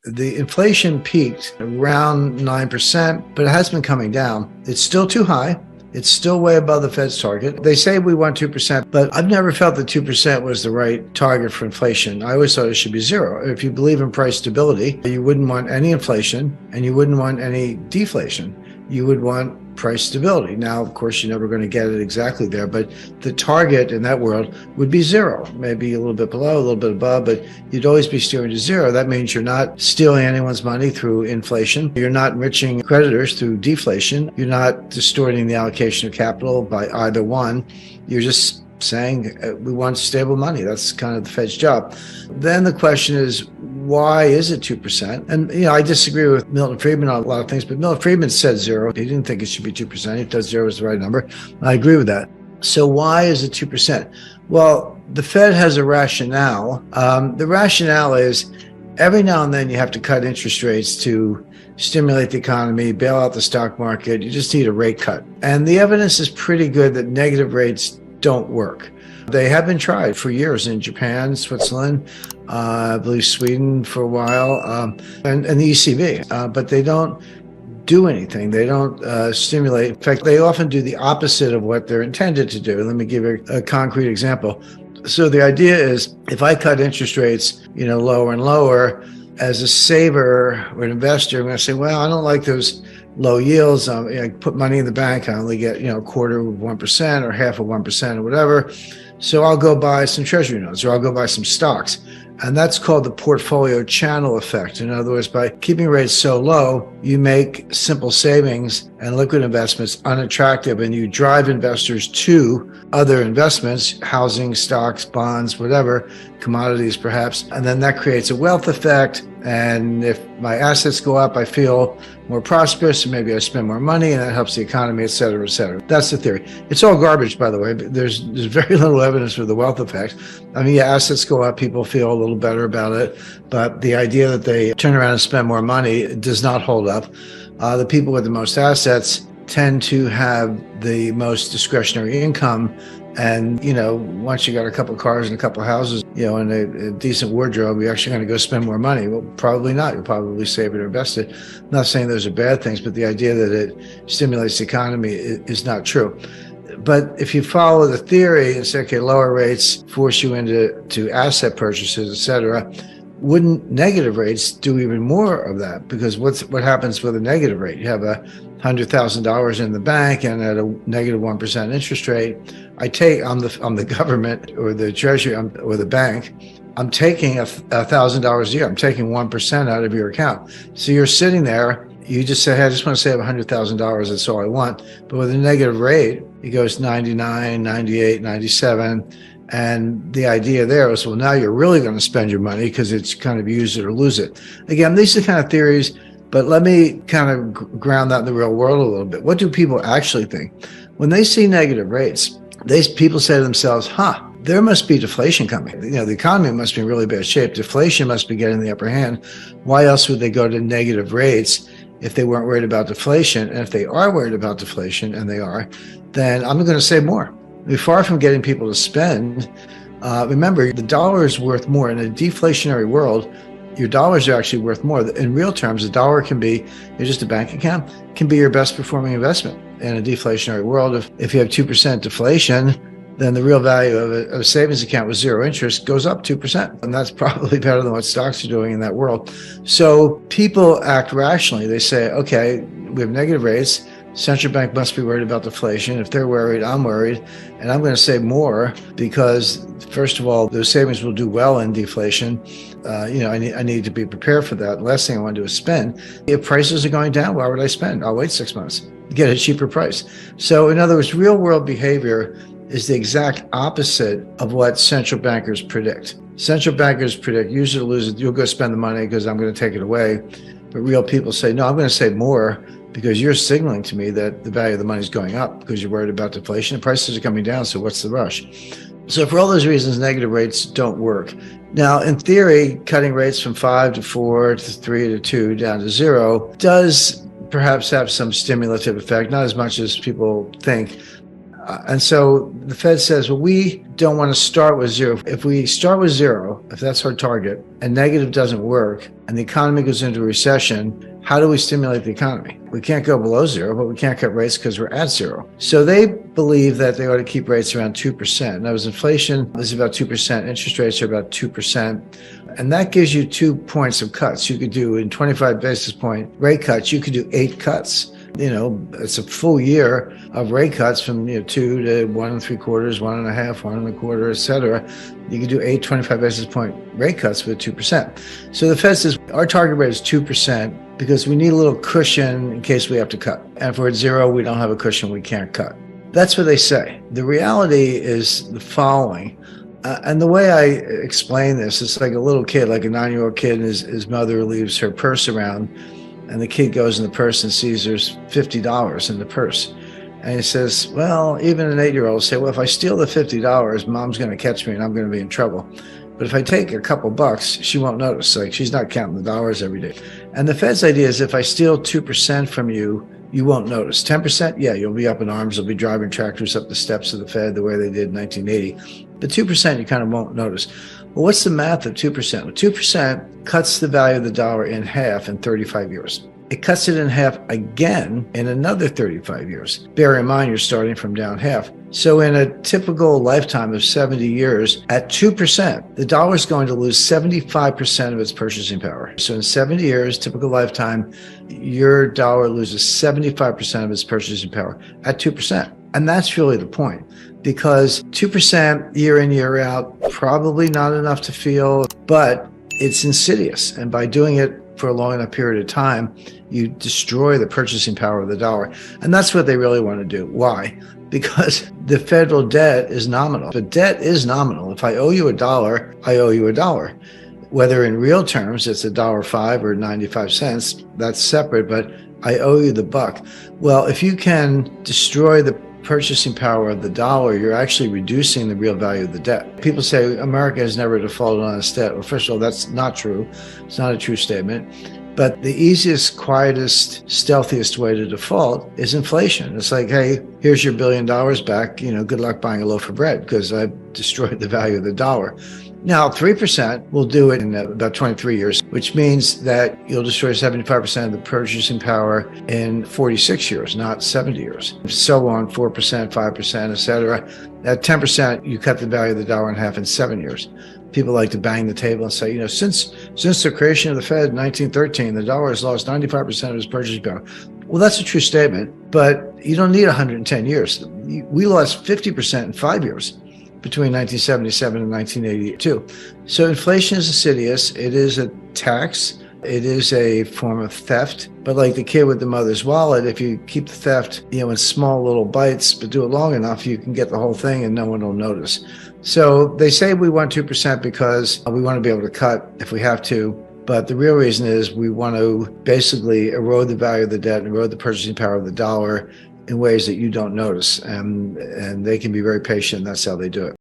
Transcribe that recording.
The inflation peaked around 9%, but it has been coming down. It's still too high. It's still way above the Fed's target. They say we want 2%, but I've never felt that 2% was the right target for inflation. I always thought it should be zero. If you believe in price stability, you wouldn't want any inflation and you wouldn't want any deflation. You would want price stability. Now, of course, you're never going to get it exactly there, but the target in that world would be zero, maybe a little bit below, a little bit above, but you'd always be steering to zero. That means you're not stealing anyone's money through inflation. You're not enriching creditors through deflation. You're not distorting the allocation of capital by either one. You're just saying we want stable money. That's kind of the Fed's job. Then the question is, why is it 2%? And, I disagree with Milton Friedman on a lot of things, but Milton Friedman said zero. He didn't think it should be 2%. He thought zero was the right number. I agree with that. So why is it 2%? Well, the Fed has a rationale. The rationale is every now and then you have to cut interest rates to stimulate the economy, bail out the stock market. You just need a rate cut. And the evidence is pretty good that negative rates don't work. They have been tried for years in Japan, Switzerland, I believe Sweden for a while, and the ECB, but they don't do anything. They don't stimulate. In fact, they often do the opposite of what they're intended to do. Let me give you a concrete example. So the idea is if I cut interest rates, lower and lower, as a saver or an investor, I'm going to say, well, I don't like those low yields. I put money in the bank. I only get, a quarter of 1% or half of 1% or whatever. So I'll go buy some treasury notes or I'll go buy some stocks. And that's called the portfolio channel effect. In other words, by keeping rates so low, you make simple savings and liquid investments unattractive, and you drive investors to other investments, housing, stocks, bonds, whatever, commodities perhaps. And then that creates a wealth effect. And if my assets go up, I feel more prosperous, and maybe I spend more money, and that helps the economy, et cetera, et cetera. That's the theory. It's all garbage, by the way. There's very little evidence for the wealth effect. Assets go up, people feel a little better about it, but the idea that they turn around and spend more money does not hold up. The people with the most assets tend to have the most discretionary income. And, once you got a couple of cars and a couple of houses, and a decent wardrobe, you're actually going to go spend more money. Well, probably not. You'll probably save it or invest it. I'm not saying those are bad things, but the idea that it stimulates the economy is not true. But if you follow the theory and say, okay, lower rates force you into asset purchases, et cetera, wouldn't negative rates do even more of that? Because what happens with a negative rate? You have $100,000 in the bank and at a negative 1% interest rate. I'm the government or the treasury or the bank. I'm taking $1,000 a year. I'm taking 1% out of your account. So you're sitting there. You just say, hey, I just want to save $100,000. That's all I want. But with a negative rate, it goes 99, 98, 97. And the idea there is, well, now you're really going to spend your money because it's kind of use it or lose it. Again, these are kind of theories, but let me kind of ground that in the real world a little bit. What do people actually think? When they see negative rates, people say to themselves, there must be deflation coming. The economy must be in really bad shape. Deflation must be getting the upper hand. Why else would they go to negative rates if they weren't worried about deflation? And if they are worried about deflation, and they are, then I'm going to say more. Far from getting people to spend, remember, the dollar is worth more. In a deflationary world, your dollars are actually worth more. In real terms, a dollar can be just a bank account, can be your best performing investment. In a deflationary world, if you have 2% deflation, then the real value of a savings account with zero interest goes up 2%. And that's probably better than what stocks are doing in that world. So people act rationally. They say, okay, we have negative rates. Central bank must be worried about deflation. If they're worried, I'm worried, and I'm going to save more because, first of all, those savings will do well in deflation. I need to be prepared for that. The last thing I want to do is spend. If prices are going down, why would I spend? I'll wait 6 months, get a cheaper price. So, in other words, real world behavior is the exact opposite of what central bankers predict. Central bankers predict, use it or lose it. You'll go spend the money because I'm going to take it away. But real people say, no, I'm going to save more, because you're signaling to me that the value of the money is going up because you're worried about deflation and prices are coming down. So what's the rush? So for all those reasons, negative rates don't work. Now, in theory, cutting rates from 5 to 4 to 3 to 2 down to 0 does perhaps have some stimulative effect, not as much as people think. And so the Fed says, well, we don't want to start with zero. If we start with zero, if that's our target, and negative doesn't work, and the economy goes into a recession, how do we stimulate the economy? We can't go below zero, but we can't cut rates because we're at zero. So they believe that they ought to keep rates around 2%. Now, as inflation is about 2%, interest rates are about 2%. And that gives you 2 points of cuts. You could do in 25 basis point rate cuts, you could do 8 cuts. It's a full year of rate cuts from 2 to 1 3/4, 1.5, 1 1/4, et cetera. You could do 8 25 basis point rate cuts with 2%. So the Fed says our target rate is 2% because we need a little cushion in case we have to cut. And if we're at zero, we don't have a cushion, we can't cut. That's what they say. The reality is the following. And the way I explain this, it's like a little kid, like a 9-year-old kid, and his mother leaves her purse around. And the kid goes in the purse and sees there's $50 in the purse. And he says, well, even an 8-year-old will say, well, if I steal the $50, mom's going to catch me and I'm going to be in trouble. But if I take a couple bucks, she won't notice. Like, she's not counting the dollars every day. And the Fed's idea is if I steal 2% from you, you won't notice. 10%, yeah, you'll be up in arms. You'll be driving tractors up the steps of the Fed the way they did in 1980. But 2%, you kind of won't notice. Well, what's the math of 2%? Well, 2% cuts the value of the dollar in half in 35 years. It cuts it in half again in another 35 years. Bear in mind, you're starting from down half. So in a typical lifetime of 70 years, at 2%, the dollar is going to lose 75% of its purchasing power. So in 70 years, typical lifetime, your dollar loses 75% of its purchasing power at 2%. And that's really the point, because 2% year in, year out, probably not enough to feel, but it's insidious. And by doing it for a long enough period of time, you destroy the purchasing power of the dollar. And that's what they really want to do. Why? Because the federal debt is nominal. The debt is nominal. If I owe you $1, I owe you $1. Whether in real terms it's $1.05 or 95 cents, that's separate, but I owe you the buck. Well, if you can destroy the purchasing power of the dollar, you're actually reducing the real value of the debt. People say America has never defaulted on its debt. Well, first of all, that's not true. It's not a true statement. But the easiest, quietest, stealthiest way to default is inflation. It's like, hey, here's your $1 billion back. Good luck buying a loaf of bread because I've destroyed the value of the dollar. Now, 3% will do it in about 23 years, which means that you'll destroy 75% of the purchasing power in 46 years, not 70 years. So on, 4%, 5%, et cetera. At 10%, you cut the value of the dollar in half in 7 years. People like to bang the table and say, since the creation of the Fed in 1913, the dollar has lost 95% of its purchasing power. Well, that's a true statement, but you don't need 110 years. We lost 50% in 5 years. Between 1977 and 1982. So inflation is insidious. It is a tax. It is a form of theft. But like the kid with the mother's wallet, if you keep the theft, in small little bites, but do it long enough, you can get the whole thing and no one will notice. So they say we want 2% because we want to be able to cut if we have to. But the real reason is we want to basically erode the value of the debt and erode the purchasing power of the dollar in ways that you don't notice. And they can be very patient. That's how they do it.